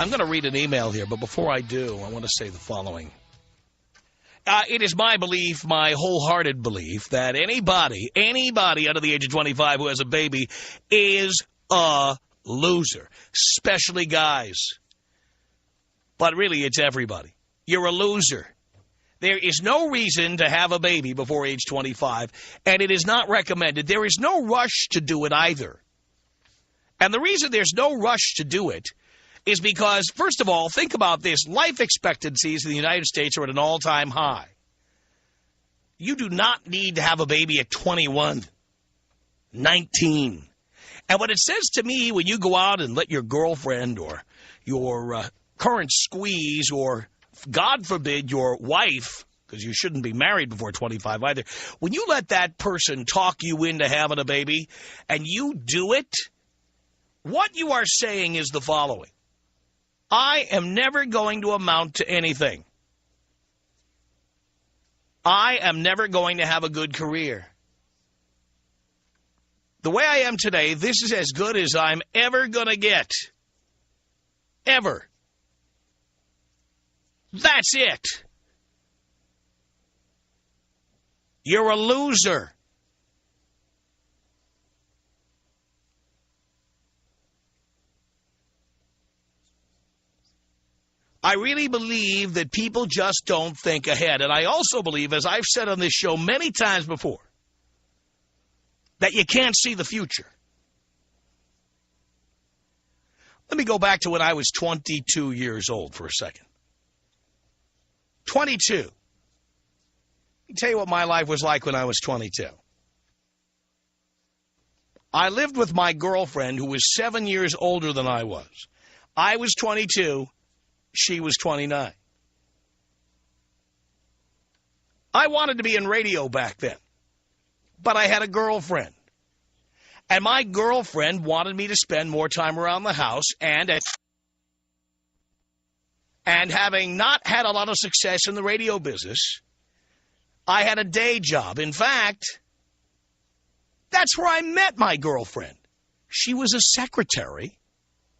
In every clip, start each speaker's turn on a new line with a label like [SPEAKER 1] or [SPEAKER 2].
[SPEAKER 1] I'm going to read an email here, but before I do, I want to say the following. It is my belief, my wholehearted belief, that anybody under the age of 25 who has a baby is a loser, especially guys. But really, it's everybody. You're a loser. There is no reason to have a baby before age 25, and it is not recommended. There is no rush to do it either. And the reason there's no rush to do it is because, first of all, think about this. Life expectancies in the United States are at an all-time high. You do not need to have a baby at 21, 19. And what it says to me when you go out and let your girlfriend or your current squeeze or, God forbid, your wife, because you shouldn't be married before 25 either, when you let that person talk you into having a baby and you do it, what you are saying is the following. I am never going to amount to anything. I am never going to have a good career. The way I am today, this is as good as I'm ever going to get. Ever. That's it. You're a loser. I really believe that people just don't think ahead. And I also believe, as I've said on this show many times before, that you can't see the future. Let me go back to when I was 22 years old for a second. 22. Let me tell you what my life was like when I was 22. I lived with my girlfriend who was 7 years older than I was. I was 22. She was 29. I wanted to be in radio back then, but I had a girlfriend. And my girlfriend wanted me to spend more time around the house, and having not had a lot of success in the radio business, I had a day job. In fact, that's where I met my girlfriend. She was a secretary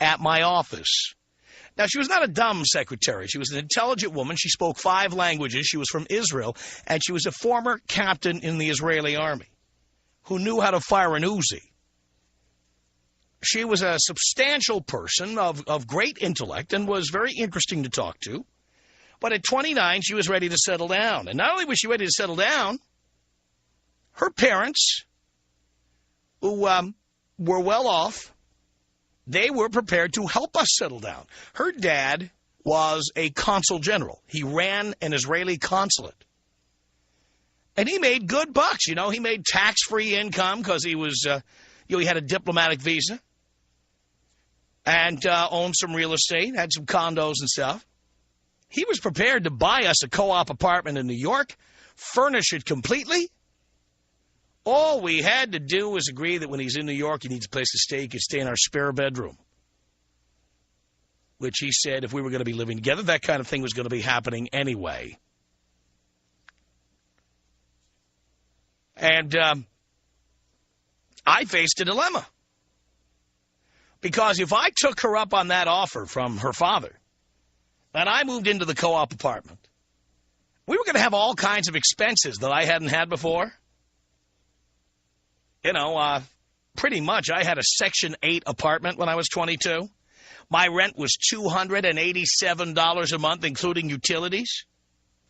[SPEAKER 1] at my office. Now, she was not a dumb secretary. She was an intelligent woman. She spoke 5 languages. She was from Israel, and she was a former captain in the Israeli army who knew how to fire an Uzi. She was a substantial person of great intellect and was very interesting to talk to. But at 29, she was ready to settle down. And not only was she ready to settle down, her parents, who were well off, they were prepared to help us settle down. Her dad was a consul general. He ran an Israeli consulate. And he made good bucks, you know. He made tax-free income because he was, he had a diplomatic visa. And owned some real estate, had some condos and stuff. He was prepared to buy us a co-op apartment in New York, furnish it completely. All we had to do was agree that when he's in New York, he needs a place to stay. He could stay in our spare bedroom. Which he said if we were going to be living together, that kind of thing was going to be happening anyway. And I faced a dilemma. Because if I took her up on that offer from her father, and I moved into the co-op apartment, we were going to have all kinds of expenses that I hadn't had before. You know, pretty much I had a Section 8 apartment when I was 22. My rent was $287 a month, including utilities.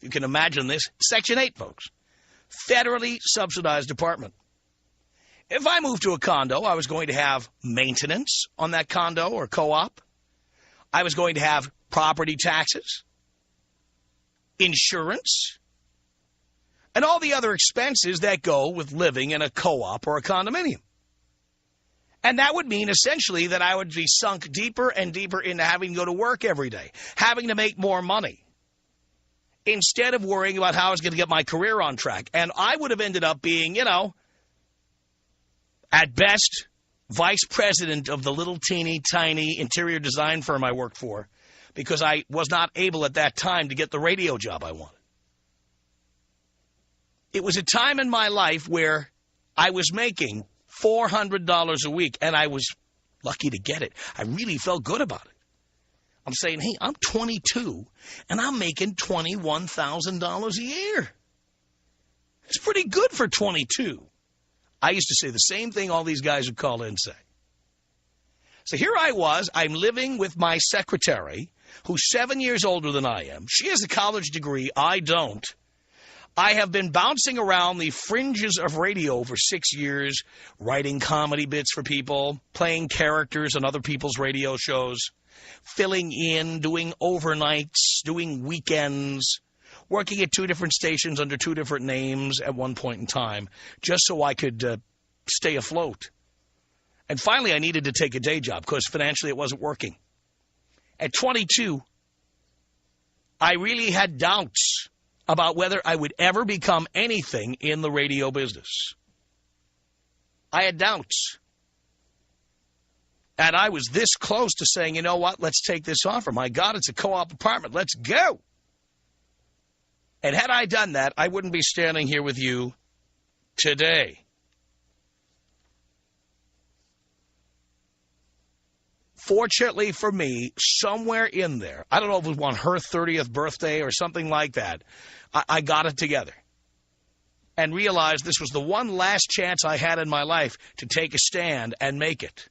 [SPEAKER 1] You can imagine this. Section 8, folks. Federally subsidized apartment. If I moved to a condo, I was going to have maintenance on that condo or co-op. I was going to have property taxes, insurance, and all the other expenses that go with living in a co-op or a condominium. And that would mean essentially that I would be sunk deeper and deeper into having to go to work every day, having to make more money, instead of worrying about how I was going to get my career on track. And I would have ended up being, you know, at best, vice president of the little teeny tiny interior design firm I worked for because I was not able at that time to get the radio job I wanted. It was a time in my life where I was making $400 a week, and I was lucky to get it. I really felt good about it. I'm saying, hey, I'm 22, and I'm making $21,000 a year. It's pretty good for 22. I used to say the same thing all these guys would call in and say. So here I was. I'm living with my secretary, who's 7 years older than I am. She has a college degree. I don't. I have been bouncing around the fringes of radio for 6 years, writing comedy bits for people, playing characters on other people's radio shows, filling in, doing overnights, doing weekends, working at 2 different stations under 2 different names at one point in time, just so I could stay afloat. And finally, I needed to take a day job because financially it wasn't working. At 22, I really had doubts about whether I would ever become anything in the radio business. I had doubts. And I was this close to saying, you know what, let's take this offer. My God, it's a co-op apartment. Let's go. And had I done that, I wouldn't be standing here with you today. Fortunately for me, somewhere in there, I don't know if it was on her 30th birthday or something like that, I got it together and realized this was the one last chance I had in my life to take a stand and make it.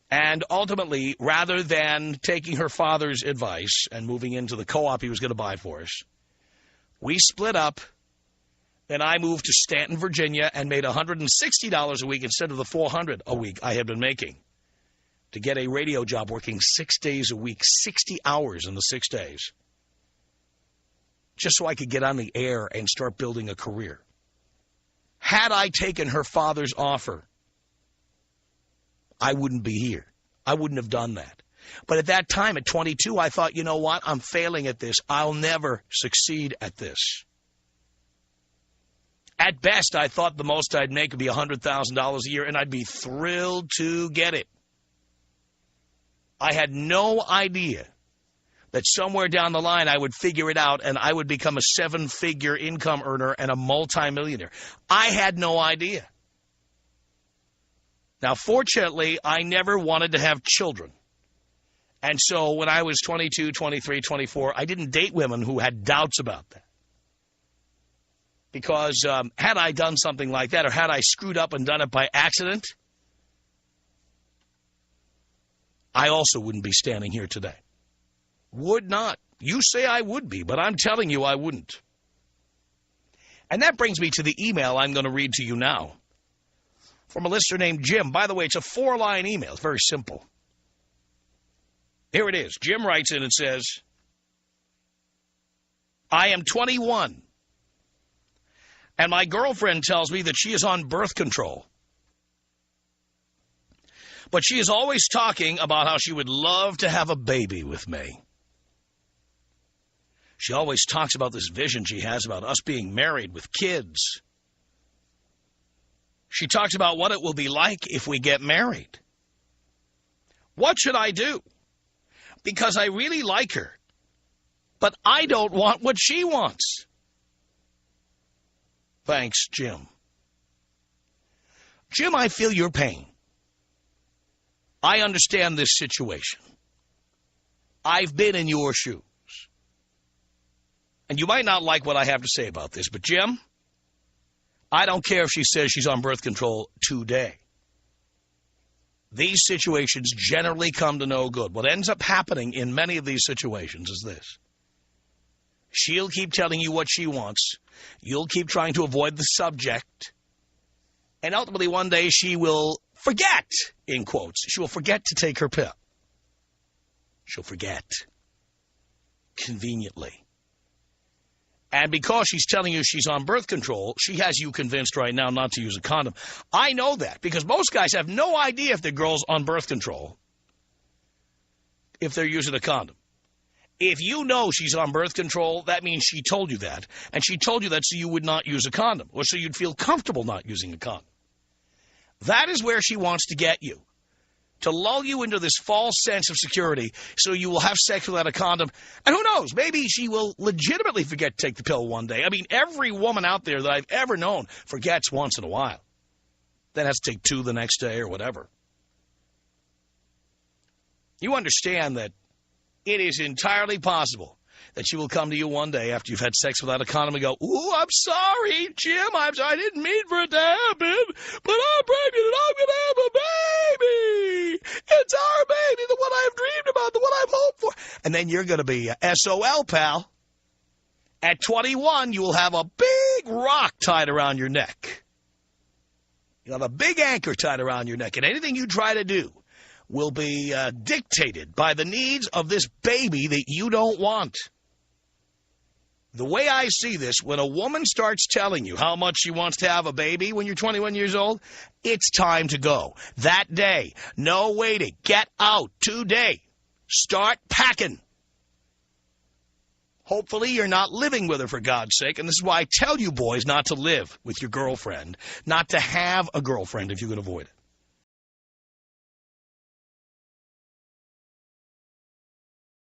[SPEAKER 1] And ultimately, rather than taking her father's advice and moving into the co-op he was going to buy for us, we split up. Then I moved to Stanton, Virginia, and made $160 a week instead of the $400 a week I had been making to get a radio job working 6 days a week, 60 hours in the 6 days, just so I could get on the air and start building a career. Had I taken her father's offer, I wouldn't be here. I wouldn't have done that. But at that time, at 22, I thought, you know what? I'm failing at this. I'll never succeed at this. At best, I thought the most I'd make would be $100,000 a year, and I'd be thrilled to get it. I had no idea that somewhere down the line I would figure it out and I would become a 7-figure income earner and a multimillionaire. I had no idea. Now, fortunately, I never wanted to have children. And so when I was 22, 23, 24, I didn't date women who had doubts about that. Because had I done something like that, or had I screwed up and done it by accident, I also wouldn't be standing here today. Would not. You say I would be, but I'm telling you I wouldn't. And that brings me to the email I'm going to read to you now. From a listener named Jim. By the way, it's a 4-line email. It's very simple. Here it is. Jim writes in and says, I am 21. And my girlfriend tells me that she is on birth control. But she is always talking about how she would love to have a baby with me. She always talks about this vision she has about us being married with kids. She talks about what it will be like if we get married. What should I do? Because I really like her, but I don't want what she wants. Thanks, Jim. Jim, I feel your pain. I understand this situation. I've been in your shoes. And you might not like what I have to say about this, but Jim, I don't care if she says she's on birth control today. These situations generally come to no good. What ends up happening in many of these situations is this. She'll keep telling you what she wants. You'll keep trying to avoid the subject. And ultimately one day she will forget, in quotes. She will forget to take her pill. She'll forget. Conveniently. And because she's telling you she's on birth control, she has you convinced right now not to use a condom. I know that because most guys have no idea if their girl's on birth control if they're using a condom. If you know she's on birth control, that means she told you that. And she told you that so you would not use a condom, or so you'd feel comfortable not using a condom. That is where she wants to get you, to lull you into this false sense of security so you will have sex without a condom. And who knows, maybe she will legitimately forget to take the pill one day. I mean, every woman out there that I've ever known forgets once in a while. Then has to take 2 the next day or whatever. You understand that it is entirely possible that she will come to you one day after you've had sex without a condom and go, ooh, I'm sorry, Jim. I didn't mean for it to happen, but I'm pregnant and I'm going to have a baby. It's our baby, the one I've dreamed about, the one I've hoped for. And then you're going to be SOL, pal. At 21, you will have a big rock tied around your neck. You'll have a big anchor tied around your neck, and anything you try to do will be dictated by the needs of this baby that you don't want. The way I see this, when a woman starts telling you how much she wants to have a baby when you're 21 years old, it's time to go. That day. No waiting. Get out today. Start packing. Hopefully you're not living with her, for God's sake. And this is why I tell you boys not to live with your girlfriend, not to have a girlfriend if you can avoid it.